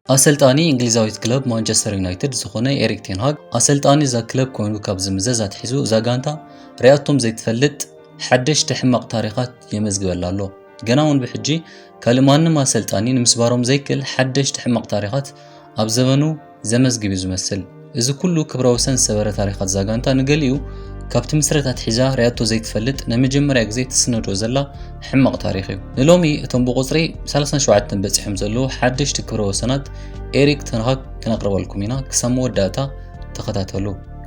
ኣሰልጣኒ እንግሊዛዊት ክለብ ማንቸስተር ዩናይትድ ዝኾነ ኤሪክ ቴን ሃግ ኣሰልጣኒ እዛ ክለብ ኮይኑ ካብ ዝምዘዝ ኣትሒዙ እዛ ጋንታ ሪኣቶም ዘይትፈልጥ ሓደሽቲ ሕማቕ ታሪኻት የመዝግበላ ኣሎ። ገና እውን ብሕጂ ካልእ ማንም ኣሰልጣኒ ንምስባሮም ዘይክእል ሓደሽቲ ሕማቕ ታሪኻት ኣብ ዘመኑ ዘመዝግብ እዩ ዝመስል። እዚ ኩሉ ክብረ ወሰን ዝሰበረ ታሪኻት እዛ ጋንታ ንገሊኡ ካብቲ ምስረት ኣትሒዛ ሪኣቶ ዘይትፈልጥ ንመጀመርያ ግዜ ትስነዶ ዘላ ሕማቕ ታሪኽ እዩ። ንሎሚ እቶም ብቁፅሪ 37 በፂሖም ዘለዉ ሓደሽቲ ክብረ ወሰናት ኤሪክ ቴን ሃግ ክነቕርበልኩም ኢና። ክሳብ መወዳእታ ተኸታተሉ።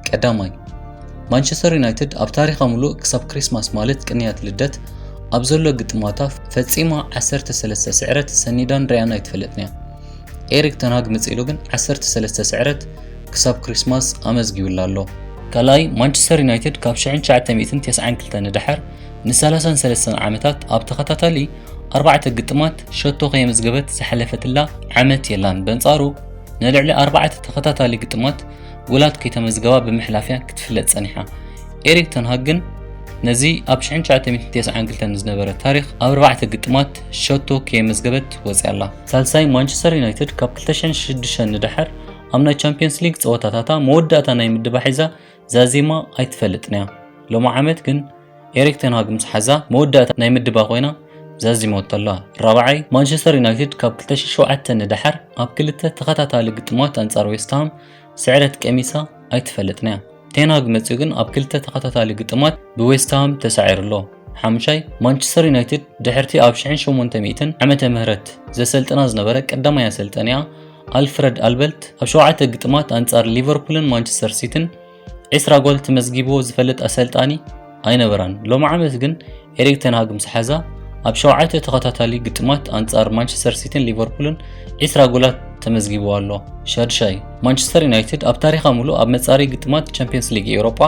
ቀዳማይ ማንቸስተር ዩናይትድ ኣብ ታሪኻ ሙሉእ ክሳብ ክሪስማስ ማለት ቅንያት ልደት ኣብ ዘሎ ግጥማታ ፈፂማ 13 ስዕረት ሰኒዳን ሪኣና ኣይትፈልጥን እያ። ኤሪክ ቴን ሃግ መፂሉ ግን 13 ስዕረት ክሳብ ክሪስማስ ኣመዝጊቡላ ኣሎ። ካልኣይ ማንቸስተር ዩናይትድ ካብ 1992 ንድሕር ን33 ዓመታት ኣብ ተኸታታሊ 4 ግጥማት ሸቶ ከየመዝገበት ዝሓለፈትላ ዓመት የላን። በንጻሩ ንልዕሊ 4 ተኸታታሊ ግጥማት ጎላት ከይተመዝገባ ብምሕላፍያ ክትፍለጥ ጸኒሓ። ኤሪክ ቴን ሃግ ግን ነዚ ኣብ 1992 ዝነበረ ታሪኽ ኣብ 4 ግጥማት ሸቶ ከየመዝገበት ወፅያላ። ሳልሳይ ማንቸስተር ዩናይትድ ካብ 2006 ንድሕር ኣብ ናይ ቻምፒየንስ ሊግ ፀወታታታ መወዳእታ ናይ ምድባ ሒዛ ዛዚማ ኣይትፈልጥን እያ። ሎሚ ዓመት ግን ኤሪክ ቴን ሃግ ምስ ሓዛ መወዳእታ ናይ ምድባ ኮይና ዛዚሞት ኣላ። ራብዓይ ማንቸስተር ዩናይትድ ካብ 2007 ንድሕር ኣብ 2 ተኸታታሊ ግጥማት ኣንጻር ዌስትሃም ስዕረት ቀሚሳ ኣይትፈልጥን እያ። ቴን ሃግ መፂኡ ግን ኣብ 2 ተኸታታሊ ግጥማት ብዌስትሃም ተሳዒሩ ኣሎ። ሓሙሻይ ማንቸስተር ዩናይትድ ድሕርቲ ኣብ 1800 ዓመተ ምህረት ዘሰልጥና ዝነበረ ቀዳማይ ኣሰልጣኒ ኣልፍረድ ኣልበልት ኣብ 7 ግጥማት ኣንጻር ሊቨርፑልን ማንቸስተር ሲቲን 20 ጎል ተመዝጊቦ ዝፈልጥ ኣሰልጣኒ ኣይነበራን። ሎሚ ዓመት ግን ኤሪክ ቴን ሃግ ምስ ሓዛ ኣብ 7 ተኸታታሊ ግጥማት ኣንጻር ማንቸስተር ሲቲን ሊቨርፑልን 20 ጎላት ተመዝጊቦ ኣሎ። ሻድሻይ ማንቸስተር ዩናይትድ ኣብ ታሪኻ ሙሉእ ኣብ መጻሪ ግጥማት ቻምፒየንስ ሊግ ኤውሮጳ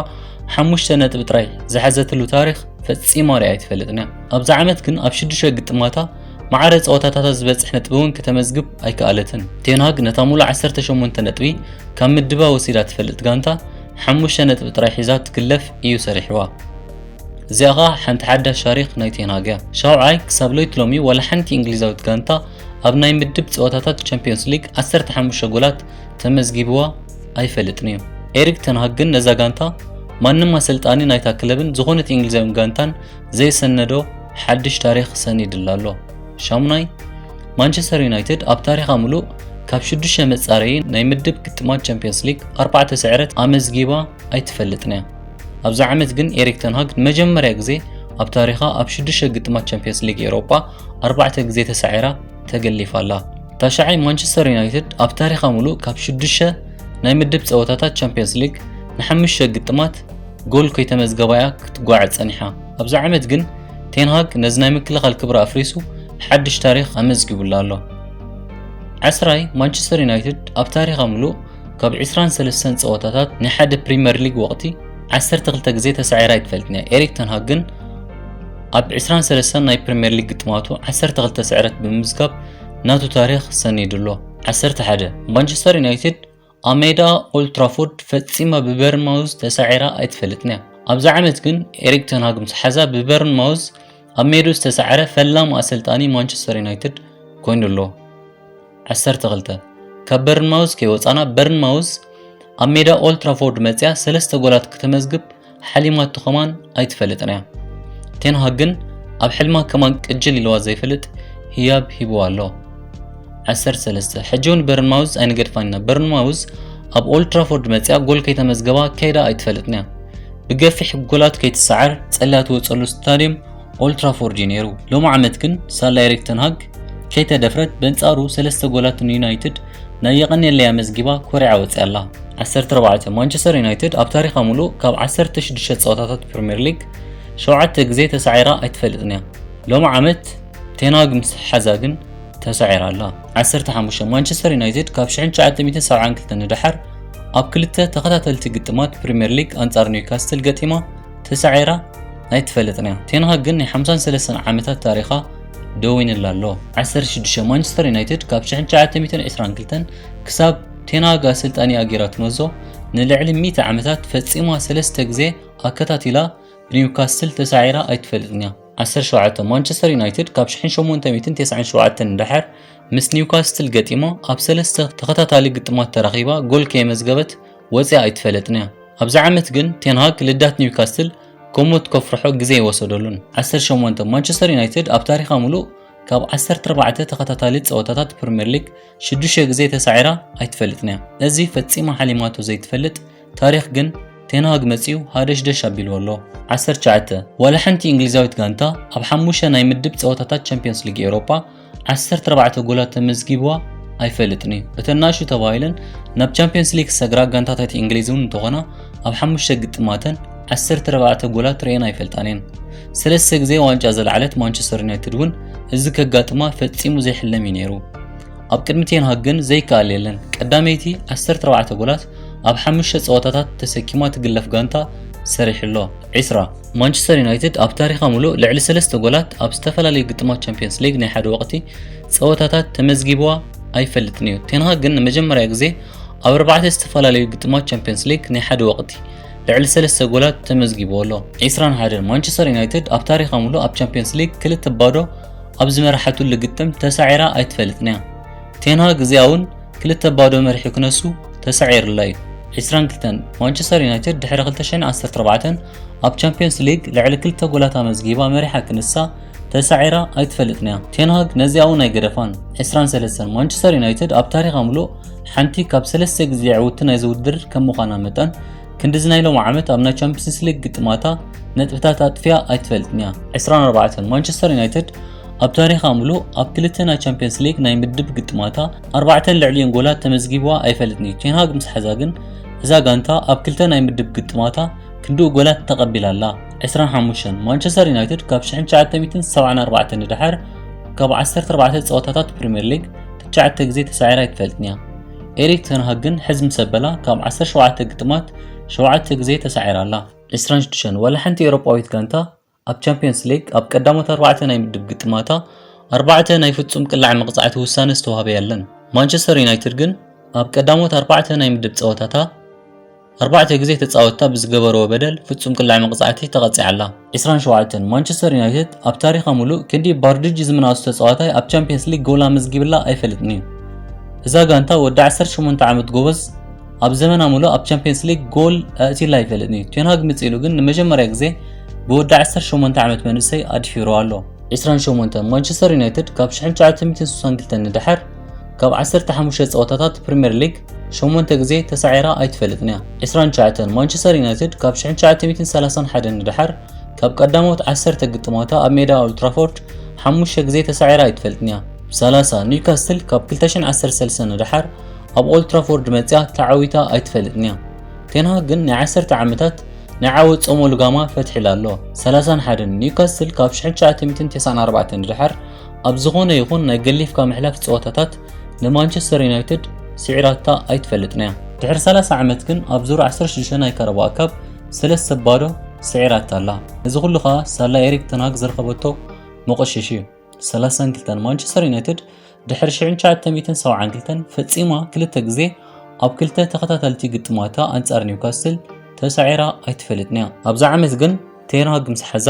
5 ነጥቢ ጥራይ ዝሓዘትሉ ታሪኽ ፈፂማ ሪኣ ኣይትፈልጥን እያ። ኣብዚ ዓመት ግን ኣብ 6 ግጥማታ ማዕረ ፀወታታት ዝበፅሕ ነጥቢ እውን ከተመዝግብ ኣይከኣለትን። ቴን ሃግ ነታ ሙሉእ 18 ነጥቢ ካብ ምድባ ወሲዳ ትፈልጥ ጋንታ 5 ነጥቢ ጥራይ ሒዛ ትክለፍ እዩ ሰሪሕዋ። እዚኣ ኸ ሓንቲ ሓዳሽ ታሪኽ ናይ ቴን ሃግ እያ። ሻውዓይ ክሳብ ሎይት ሎሚ ወላ ሓንቲ እንግሊዛዊት ጋንታ ኣብ ናይ ምድብ ፀወታታት ቻምፒየንስ ሊግ 15 ጎላት ተመዝጊብዋ ኣይፈልጥን እዩ። ኤሪክ ቴን ሃግ ግን ነዛ ጋንታ ማንም ኣሰልጣኒ ናይታ ክለብን ዝኾነት እንግሊዛዊ ጋንታን ዘይሰነዶ ሓድሽ ታሪኽ ሰኒድላ ኣሎ። ሻሙናይ ማንቸስተር ዩናይትድ ኣብ ታሪኻ ሙሉእ ካብ 6 መጻረይ ናይ ምድብ ግጥማት ቻምፒየንስ ሊግ 4 ስዕረት ኣመዝጊባ ኣይትፈልጥን እያ። ኣብዚ ዓመት ግን ኤሪክ ቴን ሃግ ንመጀመርያ ግዜ ኣብ ታሪኻ ኣብ 6 ግጥማት ቻምፒየንስ ሊግ ኤውሮጳ 4 ግዜ ተሳዒራ ተገሊፋላ። ታሻዓይ ማንቸስተር ዩናይትድ ኣብ ታሪኻ ሙሉእ ካብ 6 ናይ ምድብ ፀወታታት ቻምፒየንስ ሊግ ን5 ግጥማት ጎል ከይተመዝገባያ ክትጓዓዝ ጸኒሓ። ኣብዚ ዓመት ግን ቴን ሃግ ነዚ ናይ ምክልኻል ክብሪ ኣፍሪሱ ሓድሽ ታሪኽ ኣመዝጊቡላ ኣሎ። 10ይ ማንቸስተር ዩናይትድ ኣብ ታሪኻ ሙሉእ ካብ 23 ፀወታታት ንሓደ ፕሪምየር ሊግ ወቕቲ 12 ግዜ ተሳዒራ ኣይትፈልጥን እያ። ኤሪክ ቴን ሃግ ግን ኣብ 23 ናይ ፕሪምየር ሊግ ግጥማቱ 12 ስዕረት ብምዝጋብ ናቱ ታሪኽ ሰኒድሎ። 11 ማንቸስተር ዩናይትድ ኣብ ሜዳ ኦልድ ትራፎርድ ፈፂማ ብበርንማውዝ ተሳዒራ ኣይትፈልጥን እያ። ኣብዚ ዓመት ግን ኤሪክ ቴን ሃግ ምስ ሓዛ ብበርንማውዝ ኣብ ሜዳ ዝተሳዕረ ፈላም ኣሰልጣኒ ማንቸስተር ዩናይትድ ኮይኑ ኣሎ። 12 ካብ በርንማውዝ ከይወፃና በርንማውዝ ኣብ ሜዳ ኦልድ ትራፎርድ መፅያ 3 ጎላት ከተመዝግብ ሓሊማት ተኸማን ኣይትፈልጥን እያ። ቴን ሃግ ግን ኣብ ሕልማ ከማን ቅጅል ኢልዋ ዘይፈልጥ ህያብ ሂብዋ ኣሎ። 13 ሕጂውን በርንማውዝ ኣይንገድፋና በርንማውዝ ኣብ ኦልድ ትራፎርድ መፅያ ጎል ከይተመዝገባ ከይዳ ኣይትፈልጥን እያ። ብገፊሕ ጎላት ከይትሰዓር ጸላት ወፀሉ ስታድየም ኦልድ ትራፎርድ ነይሩ። ሎሚ ዓመት ግን ሳላ ኤሪክ ቴን ሃግ ከይተደፍረት በንጻሩ 3 ጎላት ዩናይትድ ናይ የቐንየለያ መዝጊባ ኮርያ ወፅያላ። 14 ማንቸስተር ዩናይትድ ኣብ ታሪኻ ሙሉእ ካብ 16 ፀወታታት ፕሪምየር ሊግ 7 ግዜ ተሳዒራ ኣይትፈልጥን እያ። ሎሚ ዓመት ቴን ሃግ ምስ ሓዛ ግን ተሳዒራ ኣላ። 15 ማንቸስተር ዩናይትድ ካብ 1972 ንድሕር ኣብ 2 ተኸታተልቲ ግጥማት ፕሪምየር ሊግ ኣንጻር ኒውካስትል ገጢማ ተሳዒራ ኣይትፈልጥን እያ። ቴን ሃግ ግን ናይ 53 ዓመታት ታሪኻ ደዊንላ ኣሎ። 16 ማንቸስተር ዩናይትድ ካብ 1922 ክሳብ ቴን ሃግ ኣሰልጣኒ ኣጌራ ትመዞ ንልዕሊ 100 ዓመታት ፈፂማ 3 ግዜ ኣከታቲላ ብኒውካስትል ተሳዒራ ኣይትፈልጥን እያ። 17 مانشستر يونايتد كاب 1897 دحر مس نيوكاسل قديمه اب 3 تخطاتالي قطمات ترخيبه جول كيمزغبت وصي ايتفلطنيا ابز عامت جن تينهاك لدات نيوكاسل كوموت كفرحو غزي يوسدولن 18 مانشستر يونايتد اب تاريخا ملو كاب 14 تخطاتالي صوتات بريمير ليج 6 غزي تسعيرا ايتفلطنيا ازي فصيما حليماتو زي تفلط تاريخ جن تينهاج مصيو هادش دش ابيلو الله 19 ولا حنتي انجليزاويت غانتا اب حموشه ناي مدب صوتات تشامبيونز ليج اوروبا 14 جولات تمزغيبوا ايفلطني بتناشو تبايلن ناب تشامبيونز ليج سغرا غانتات انجليزون تخونا اب حموشه غطماتن 14 جولات رينا يفلطانين سلسه غزي وانجا زلعلت مانشستر يونايتد ون እዚ ከጋጥማ ፈጺሙ ዘይሕለም ይነሩ ኣብ ቅድሚቴን ሃግን ዘይካለለን ቀዳመይቲ 14 ጎላት ኣብ 5 ጸወታታት ተሰኪማ ትግለፍ ጋንታ ሰሪሕሎ 20 ማንቸስተር ዩናይትድ ኣብ ታሪኻ ሙሉእ ልዕሊ 3 ጎላት ኣብ ዝተፈላለዩ ግጥማት ቻምፒየንስ ሊግ ናይ ሓደ ወቅቲ ጸወታታት ተመዝጊብዋ ኣይፈልጥን እዩ ቴንሃግ ግን መጀመርያ ግዜ ኣብ 4 ዝተፈላለዩ ግጥማት ቻምፒየንስ ሊግ ናይ ሓደ ወቅቲ ልዕሊ 3 ጎላት ተመዝጊብዎ 21 ማንቸስተር ዩናይትድ ኣብ ታሪኻ ሙሉእ ኣብ ቻምፒየንስ ሊግ ክልተ ባዶ ابز مرحتو لقدم تسعيرا ايتفلتنا تينها غزياون كلتا بادو مرحي كنسو تسعير لاي 22 مانشستر يونايتد دحر 2014 اب تشامبيونز ليج لعل كلتا غولاتا مزغيبا مريحا كنسا تسعيرا ايتفلتنا تينها نزياون ايغدفان 23 مانشستر يونايتد اب تاريخ عملو حنتي كاب 3 غزي عودتنا يزودر كم مخانا متن كندزنايلو معامت ابنا تشامبيونز ليج قطماتا نطبتات اطفيا ايتفلتنا 24 مانشستر يونايتد اب تاريخ عملو اب كلتنا تشامبيونز ليج ناي مدب قطماتا 4 لعلين جولات تمزغيبوا ايفلتني تينهاج مسحزاغن اذا غانتا اب كلتنا ناي مدب قطماتا كندو جولات تقبلالا 25 مانشستر يونايتد كاب 1974 دحر كاب 14 صوتات بريمير ليج تشعت غزي تسعيرا يتفلتنيا إريك تنهاجن حزم سبلا كاب 17 قطمات 7 غزي تسعيرالا 26 ولا حنتي اوروباويت غانتا اب تشامبيونز ليج اب قدامت 4 ناي مدب قطماتا 4 ناي فصوم قلع مقصعت وسانس توهابه يالن مانشستر يونايتد جن اب قدامت 4 ناي مدب صوتاتا 4 غزي تصاوتا بزغبرو بدل فصوم قلع مقصعتي تقصيعلا 27 مانشستر يونايتد اب تاريخ مولو كندي باردج زمناس تصاوتا اب تشامبيونز ليج جولا مزغيبلا ايفلتني اذا غانتا ود 18 عمت غوبز اب زمنا مولو اب تشامبيونز ليج جول اتي لا يفلتني تينهاج مصيلو جن مجمريا غزي بود 18 عمت منسي ادفيرو الله 28 مانشستر يونايتد كاب 1962 دحر كاب 15 صوتات بريمير ليج 8 غزي تسعيرا ايتفلتنا 29 مانشستر يونايتد كاب 1931 دحر كاب قداموت 10 قطماتا اب ميدا اولد ترافورد 5 غزي تسعيرا ايتفلتنا 30 نيوكاسل كاب 2013 دحر اب اولد ترافورد مصيا تعويتا ايتفلتنا تينها جن 10 عمتات نعاود صومو لغاما فتح لالو 31 نيوكاسل كاب 1994 دحر اب زغونه يكون نغليف كا محلاف صوتاتات لمانشستر يونايتد سعراتا ايتفلطنا دحر 30 عمت كن اب زور 16 ناي كربا كاب 3 بادو سعراتا لا እዚ ኩሉ ኸ ሳላ ኤሪክ ተናግ ዘርኸበቶ መቆሸሽ 32 ማንቸስተር ዩናይትድ ድሕሪ 1972 ፈጺማ ክልተ ግዜ ኣብ ክልተ ተኸታተልቲ ግጥማታ አንጻር ኒውካስል ተሳዒራ ኣይትፈልጥንያ ኣብዛ ዓመት ግን ቴንሃግ ምስ ሓዛ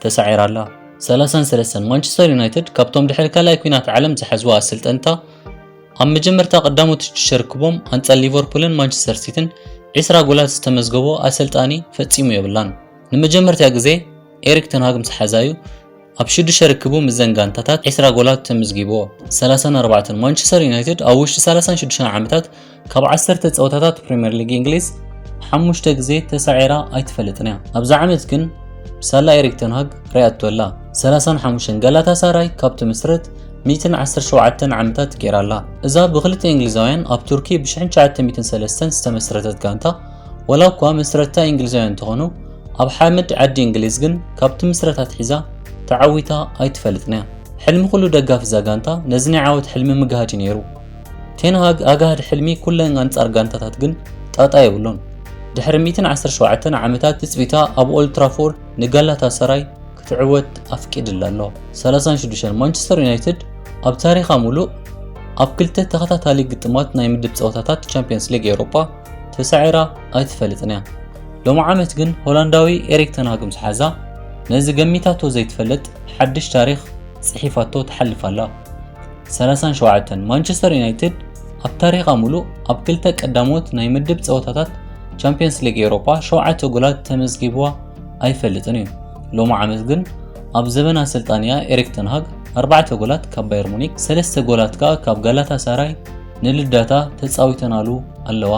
ተሳዒራላ 33 ማንቸስተር ዩናይትድ ካብቶም ድሕሪ ካልኣይ ኩናት ዓለም ዝሓዝዋ ኣሰልጠንታ ኣብ መጀመርታ ቀዳሞት ተሸርክቦም አንጻር ሊቨርፑልን ማንቸስተር ሲቲን 20 ጎላት ዝተመዝገቦ ኣሰልጣኒ ፈጺሙ የብላን ንመጀመርታ ግዜ ኤሪክ ተንሃግ ምስ ሓዛዩ ኣብ 6 ርክቡ ምዘንጋንታታት 20 ጎላት ተመዝጊቦ 34 ማንቸስተር ዩናይትድ ኣብ ውሽጢ 36 ዓመታት ካብ 10 ጸወታታት ፕሪሚየር ሊግ እንግሊዝ 5 ግዜ ተሳዒራ ኣይትፈልጥንያ ኣብዛ ዓመት ግን ሳላ ኤሪክ ተንሃግ ሪያቶላ 35 ጋላታሳራይ ካብ ትምስረት 117 ዓመታት ገይራላ እዛ ብክልተ እንግሊዛውያን ኣብ ቱርኪ ብ1903 ዝተመስረተት ጋንታ ወላኳ መስረታ እንግሊዛውያን ተኾኑ ኣብ ሓመድ ዓዲ እንግሊዝ ግን ካብ ትምስረታት ሒዛ تعويتا ايتفلتنا حلم كله دغاف زغانتا نزني عاوت حلم مغهاج نيرو تينهاج اغاد حلمي كلن انصار غانتاتات گن طاطا يبلون دحر 117 عامتات تسبيتا اب اولد ترافورد نغالاتا سراي كتعوت افقد لالو 36 مانشستر يونايتد اب تاريخ مولو اب كلته تخاتالي گطمات ناي مدب صوتاتات تشامبيونز ليج اوروبا تسعيرا ايتفلتنا لو عامت گن هولنداوي إريك تنهاج مسحازا ነዚ ገሚታቶ ዘይትፈልጥ ሓድሽ ታሪኽ ጽሒፋቶ ተሐልፍ ኣላ። 37 ማንቸስተር ዩናይትድ ኣብ ታሪኻ ሙሉእ ኣብ ክልተ ቀዳሞት ናይ ምድብ ጸወታታት ቻምፒየንስ ሊግ ኤውሮፓ 7 ጎላት ተመዝጊብዋ ኣይፈልጥን እዩ። ሎሚ ዓመት ግን ኣብ ዘበን ኣሰልጣንያ ኤሪክ ተን ሃግ 4 ጎላት ካብ ባየር ሙኒክ 3 ጎላት ካብ ጋላታ ሳራይ ንልዳታ ተጻዊተናሉ ኣለዋ።